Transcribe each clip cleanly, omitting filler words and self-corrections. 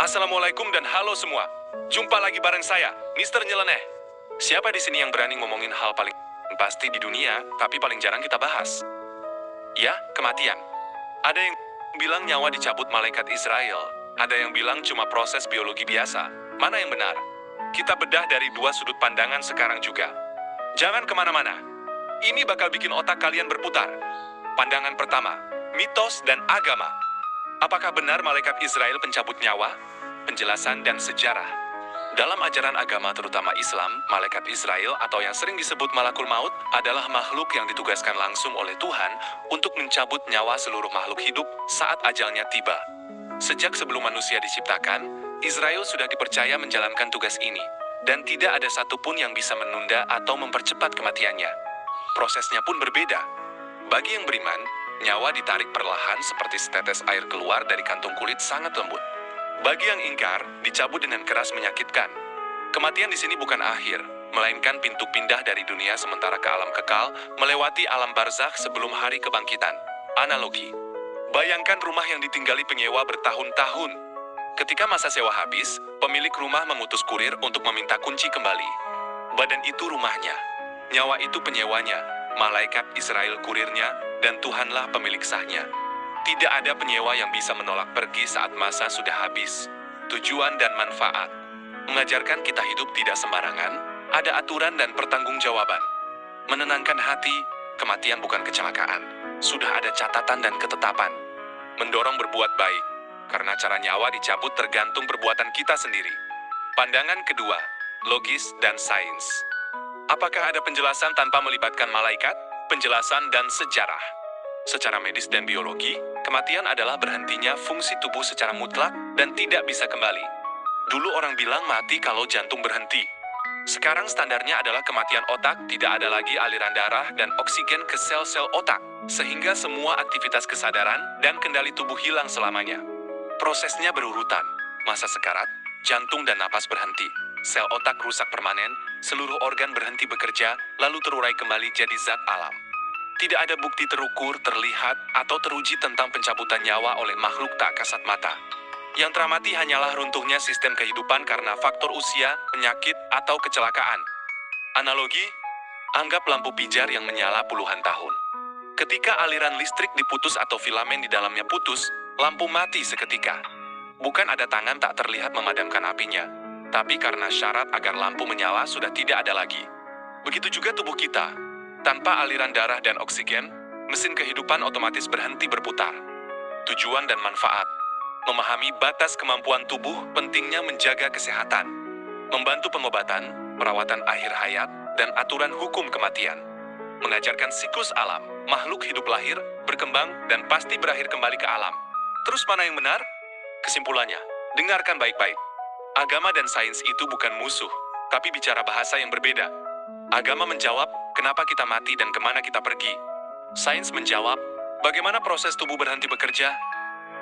Assalamualaikum dan halo semua. Jumpa lagi bareng saya, Mister Nyeleneh. Siapa di sini yang berani ngomongin hal paling pasti di dunia, tapi paling jarang kita bahas? Ya, kematian. Ada yang bilang nyawa dicabut malaikat Israel. Ada yang bilang cuma proses biologi biasa. Mana yang benar? Kita bedah dari dua sudut pandangan sekarang juga. Jangan kemana-mana. Ini bakal bikin otak kalian berputar. Pandangan pertama, mitos dan agama. Apakah benar malaikat Israel pencabut nyawa? Penjelasan dan sejarah. Dalam ajaran agama terutama Islam, malaikat Israel atau yang sering disebut malakul maut adalah makhluk yang ditugaskan langsung oleh Tuhan untuk mencabut nyawa seluruh makhluk hidup saat ajalnya tiba. Sejak sebelum manusia diciptakan, Israel sudah dipercaya menjalankan tugas ini, dan tidak ada satupun yang bisa menunda atau mempercepat kematiannya. Prosesnya pun berbeda. Bagi yang beriman, nyawa ditarik perlahan seperti setetes air keluar dari kantung kulit sangat lembut. Bagi yang ingkar, dicabut dengan keras menyakitkan. Kematian di sini bukan akhir, melainkan pintu pindah dari dunia sementara ke alam kekal, melewati alam barzakh sebelum hari kebangkitan. Analogi. Bayangkan rumah yang ditinggali penyewa bertahun-tahun. Ketika masa sewa habis, pemilik rumah mengutus kurir untuk meminta kunci kembali. Badan itu rumahnya. Nyawa itu penyewanya, malaikat Israel kurirnya, dan Tuhanlah pemilik sahnya. Tidak ada penyewa yang bisa menolak pergi saat masa sudah habis. Tujuan dan manfaat. Mengajarkan kita hidup tidak sembarangan, ada aturan dan pertanggungjawaban. Menenangkan hati, kematian bukan kecelakaan. Sudah ada catatan dan ketetapan. Mendorong berbuat baik, karena cara nyawa dicabut tergantung perbuatan kita sendiri. Pandangan kedua, logis dan sains. Apakah ada penjelasan tanpa melibatkan malaikat? Penjelasan dan sejarah. Secara medis dan biologi, kematian adalah berhentinya fungsi tubuh secara mutlak dan tidak bisa kembali. Dulu orang bilang mati kalau jantung berhenti. Sekarang standarnya adalah kematian otak, tidak ada lagi aliran darah dan oksigen ke sel-sel otak, sehingga semua aktivitas kesadaran dan kendali tubuh hilang selamanya. Prosesnya berurutan, masa sekarat, jantung dan napas berhenti, sel otak rusak permanen, seluruh organ berhenti bekerja, lalu terurai kembali jadi zat alam. Tidak ada bukti terukur, terlihat, atau teruji tentang pencabutan nyawa oleh makhluk tak kasat mata. Yang teramati hanyalah runtuhnya sistem kehidupan karena faktor usia, penyakit, atau kecelakaan. Analogi, anggap lampu pijar yang menyala puluhan tahun. Ketika aliran listrik diputus atau filamen di dalamnya putus, lampu mati seketika. Bukan ada tangan tak terlihat memadamkan apinya, tapi karena syarat agar lampu menyala sudah tidak ada lagi. Begitu juga tubuh kita. Tanpa aliran darah dan oksigen, mesin kehidupan otomatis berhenti berputar. Tujuan dan manfaat. Memahami batas kemampuan tubuh, pentingnya menjaga kesehatan. Membantu pengobatan, perawatan akhir hayat, dan aturan hukum kematian. Mengajarkan siklus alam, makhluk hidup lahir, berkembang, dan pasti berakhir kembali ke alam. Terus mana yang benar? Kesimpulannya, dengarkan baik-baik. Agama dan sains itu bukan musuh, tapi bicara bahasa yang berbeda. Agama menjawab, kenapa kita mati dan kemana kita pergi? Sains menjawab, bagaimana proses tubuh berhenti bekerja?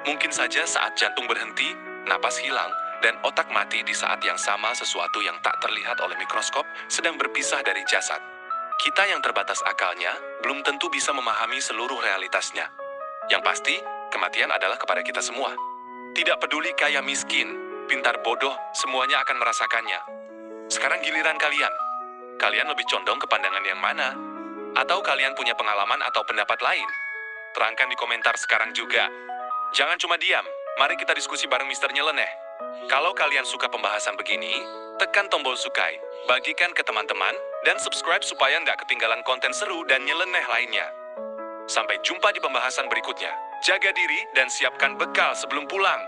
Mungkin saja saat jantung berhenti, napas hilang, dan otak mati di saat yang sama sesuatu yang tak terlihat oleh mikroskop sedang berpisah dari jasad. Kita yang terbatas akalnya, belum tentu bisa memahami seluruh realitasnya. Yang pasti, kematian adalah kepada kita semua. Tidak peduli kaya miskin, pintar bodoh, semuanya akan merasakannya. Sekarang giliran kalian. Kalian lebih condong ke pandangan yang mana? Atau kalian punya pengalaman atau pendapat lain? Terangkan di komentar sekarang juga. Jangan cuma diam, mari kita diskusi bareng Mister Nyeleneh. Kalau kalian suka pembahasan begini, tekan tombol sukai, bagikan ke teman-teman, dan subscribe supaya nggak ketinggalan konten seru dan nyeleneh lainnya. Sampai jumpa di pembahasan berikutnya. Jaga diri dan siapkan bekal sebelum pulang.